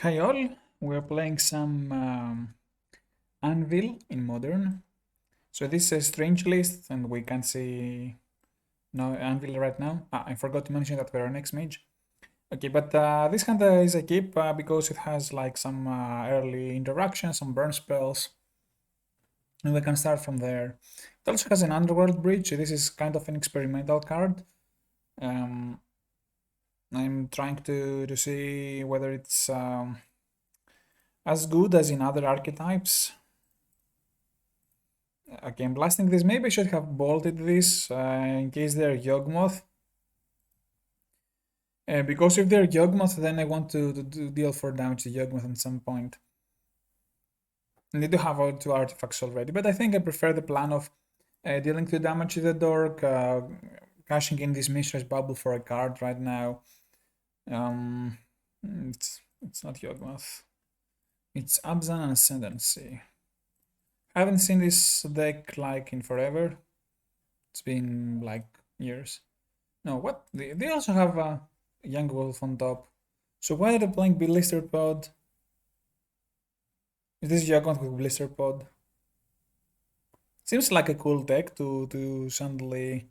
Hi all, we're playing some Anvil in Modern. So this is a strange list and we can see no Anvil right now. I forgot to mention that we're an xmage. Okay, but this hand is a keep because it has like some early interactions, some burn spells, and we can start from there. It also has an underworld bridge. This is kind of an experimental card. Um, I'm trying to see whether it's as good as in other archetypes. Okay, I'm blasting this. Maybe I should have bolted this in case they're Yawgmoth. Because if they're Yawgmoth, then I want to deal 4 damage to Yawgmoth at some point. And they do have 2 artifacts already, but I think I prefer the plan of dealing 2 damage to the Dork, cashing in this Mishra's Bubble for a card right now. Um, it's not Yawgmoth. It's Abzan and Ascendancy. I haven't seen this deck like in forever. It's been like years. No, what? They also have a young wolf on top. So why are they playing Blister Pod? Is this Juggernaut with Blister Pod? Seems like a cool deck to suddenly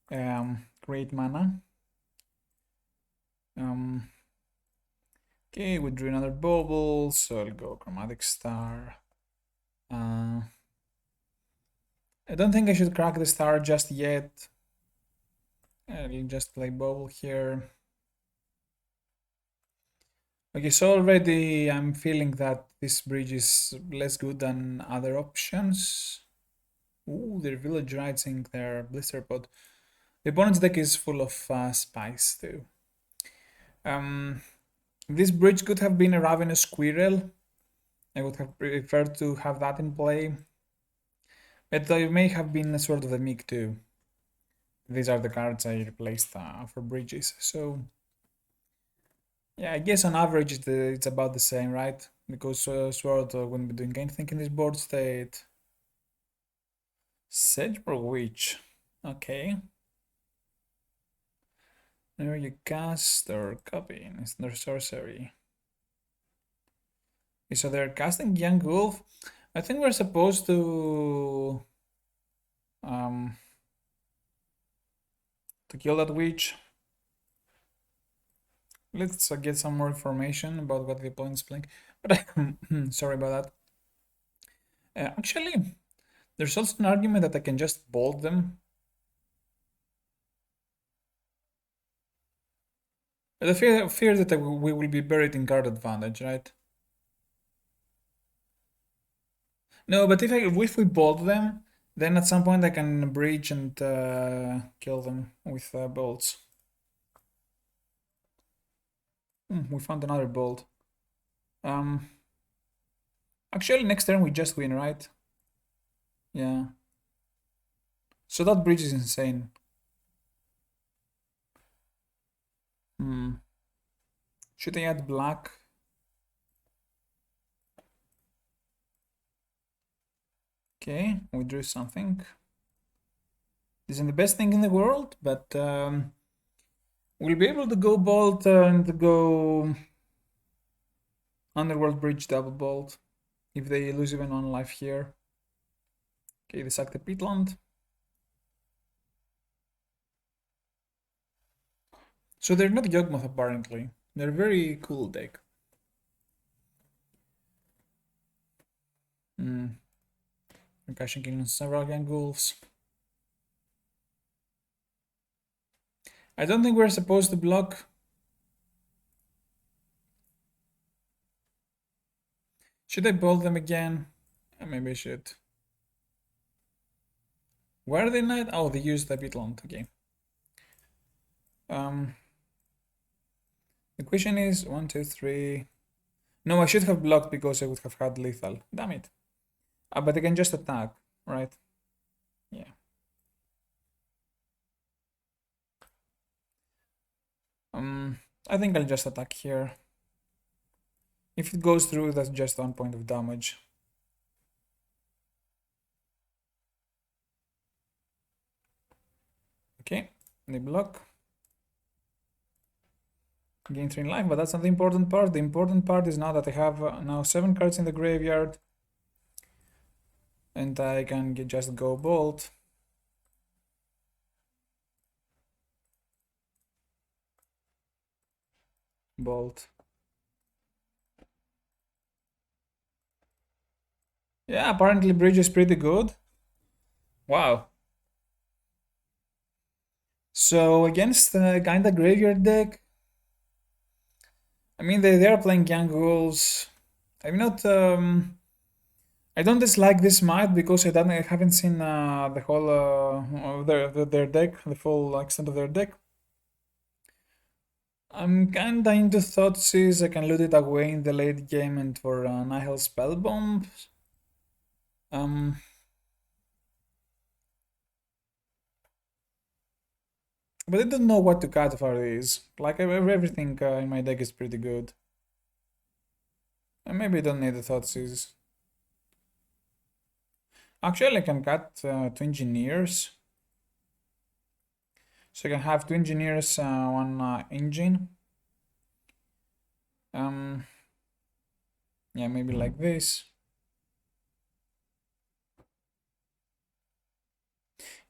create mana. Um, okay, we drew another bubble, so I'll go Chromatic Star. Uh, I don't think I should crack the star just yet. I'll just play bubble here. Okay, so already I'm feeling that this bridge is less good than other options. Ooh, their village rising, their blister pod. The opponent's deck is full of spice too. Um, this bridge could have been a Ravenous Squirrel. I would have preferred to have that in play. But it may have been a sort of a mig too. These are the cards I replaced for bridges. So yeah, I guess on average it's about the same, right? Because Sword wouldn't be doing anything in this board state. Sagebrook Witch. Okay. There you cast or copy. It's their sorcery. Okay, so they're casting Young Wolf. I think we're supposed um to kill that witch. Let's get some more information about what the opponent's playing. But sorry about that. Actually, there's also an argument that I can just bolt them. The fear that we will be buried in card advantage, right? No, but if we bolt them, then at some point I can breach and kill them with bolts. We found another bolt. Um, Actually, next turn we just win, right? Yeah. So that bridge is insane. Hmm. Should I add black? Okay, we drew something. Isn't the best thing in the world, but we'll be able to go bolt and go underworld bridge double bolt if they lose even one life here. Okay, they sack the pitland. So they're not Yawgmoth apparently. They're very cool deck. Hmm. I'm cashing in on several young wolves. I don't think we're supposed to block. Should I bolt them again? Maybe I should. Where are they not? Oh, they used the pitland. Okay. Um, the question is 1, 2, 3. No, I should have blocked because I would have had lethal. Damn it. But I can just attack, right? Yeah. I think I'll just attack here. If it goes through, that's just 1 point of damage. Okay, they block. gain 3 in life, but that's not the important part. The important part is now that I have now 7 cards in the graveyard, and I can just go bolt. Bolt. Yeah, apparently bridge is pretty good. Wow. So against the kinda graveyard deck, I mean they are playing young wolves. I'm not I don't dislike this might because I haven't seen the whole of their deck, the full extent of their deck. I'm kinda into Thoughtseize. I can loot it away in the late game and for Nihil spell bombs. Um, but I don't know what to cut for these. Like everything in my deck is pretty good. And maybe I don't need the Thoughtseize. Actually, I can cut 2 engineers. So I can have 2 engineers, one engine. Um, yeah, maybe like this.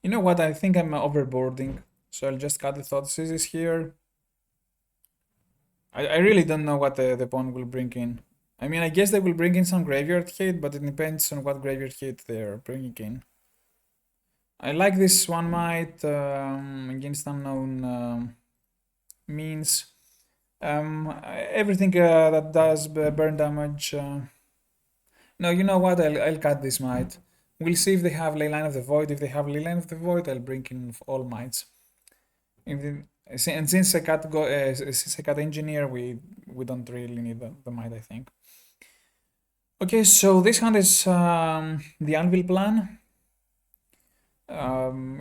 You know what? I think I'm overboarding. So I'll just cut the Thoughtseize here. I really don't know what the opponent will bring in. I mean, I guess they will bring in some graveyard hit, but it depends on what graveyard hit they're bringing in. I like this one might against unknown means. Everything that does burn damage. No, you know what? I'll cut this might. We'll see if they have Leyline of the Void. If they have Leyline of the Void, I'll bring in all mites. And since I cut since I cut engineer, we don't really need the might, I think. Okay, so this hand is the Anvil plan.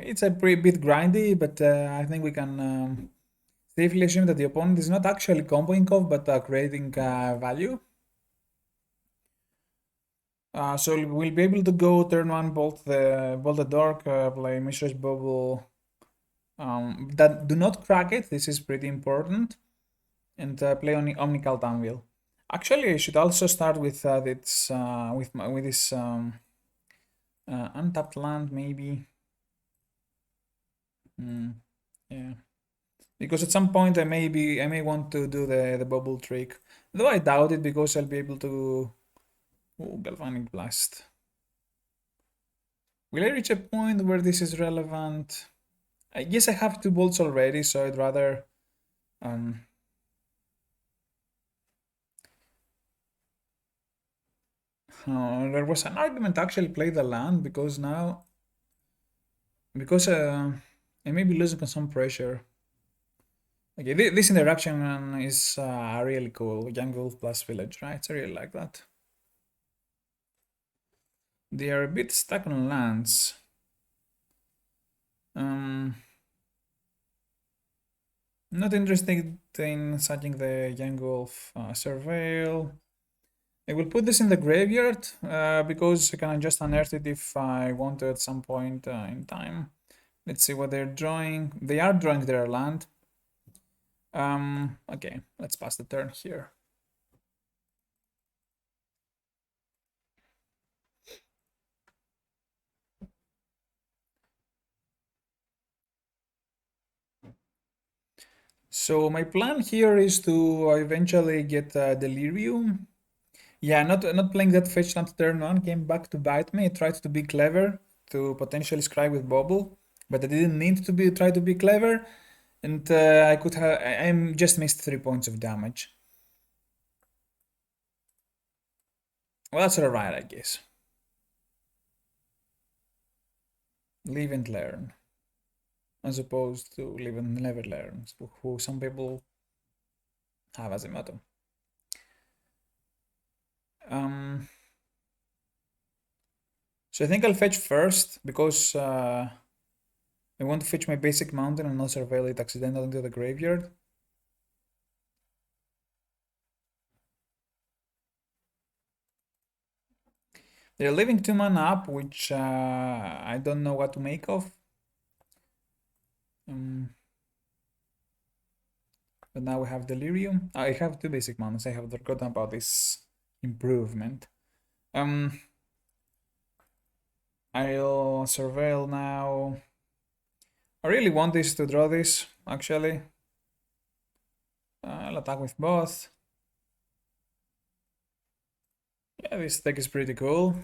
It's a pretty bit grindy, but I think we can safely assume that the opponent is not actually comboing off, but creating value. So we'll be able to go turn one, bolt the Dark, play Mistress Bubble. That do not crack it. This is pretty important, and play on Omnicult Anvil. Actually, I should also start with this with this untapped land, maybe. Yeah, because at some point I may want to do the bubble trick, though I doubt it because I'll be able to. Oh, Galvanic Blast. Will I reach a point where this is relevant? I guess I have 2 bolts already, so I'd rather there was an argument to actually play the land because now because I may be losing some pressure. Okay, this interaction is really cool. Young Wolf plus Village, right? I really like that. They are a bit stuck on lands. Not interested in sacking the Young Wolf Surveil. I will put this in the graveyard because I can just unearth it if I want to at some point in time. Let's see what they're drawing. They are drawing their land. Okay, let's pass the turn here. So my plan here is to eventually get Delirium. Yeah, not playing that fetch land turn on came back to bite me. I tried to be clever to potentially scry with Bobble, but I didn't need to try to be clever, and I could have I just missed 3 points of damage. Well, that's alright, I guess. Live and learn, as opposed to live and never learn, who some people have as a motto. So I think I'll fetch first because I want to fetch my basic mountain and not surveil it accidentally into the graveyard. They're leaving 2 mana up, which I don't know what to make of. But now we have Delirium. I have two basic mounts. I have forgotten about this improvement. I'll surveil now. I really want this to draw this, actually. I'll attack with both. Yeah, this deck is pretty cool.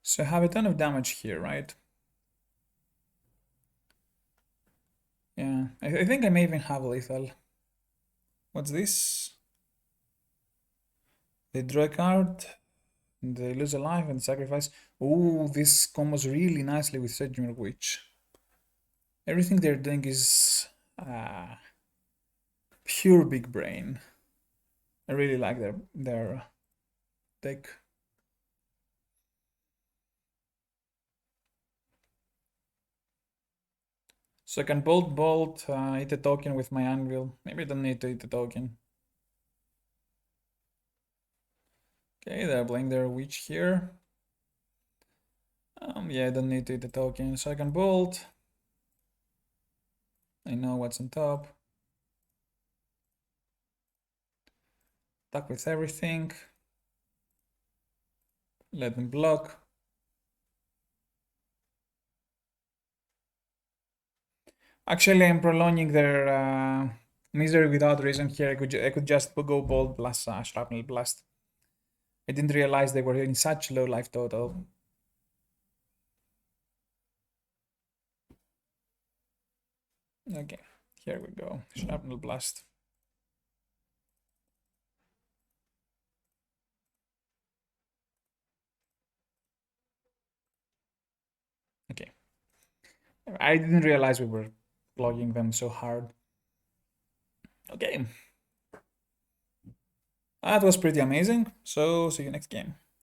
So I have a ton of damage here, right? Yeah, I think I may even have lethal. What's this? They draw a card, they lose a life and sacrifice. Ooh, this combos really nicely with Sedgemoor Witch. Everything they're doing is pure big brain. I really like their deck. So I can bolt, eat a token with my anvil. Maybe I don't need to eat the token. Okay, they're playing their witch here. Yeah, I don't need to eat the token, so I can bolt. I know what's on top. Attack with everything. Let them block. Actually, I'm prolonging their misery without reason here. I could just go bolt plus shrapnel blast. I didn't realize they were in such low life total. Okay, here we go. Shrapnel blast. Okay. I didn't realize we were logging them so hard. Okay. That was pretty amazing. So see you next game.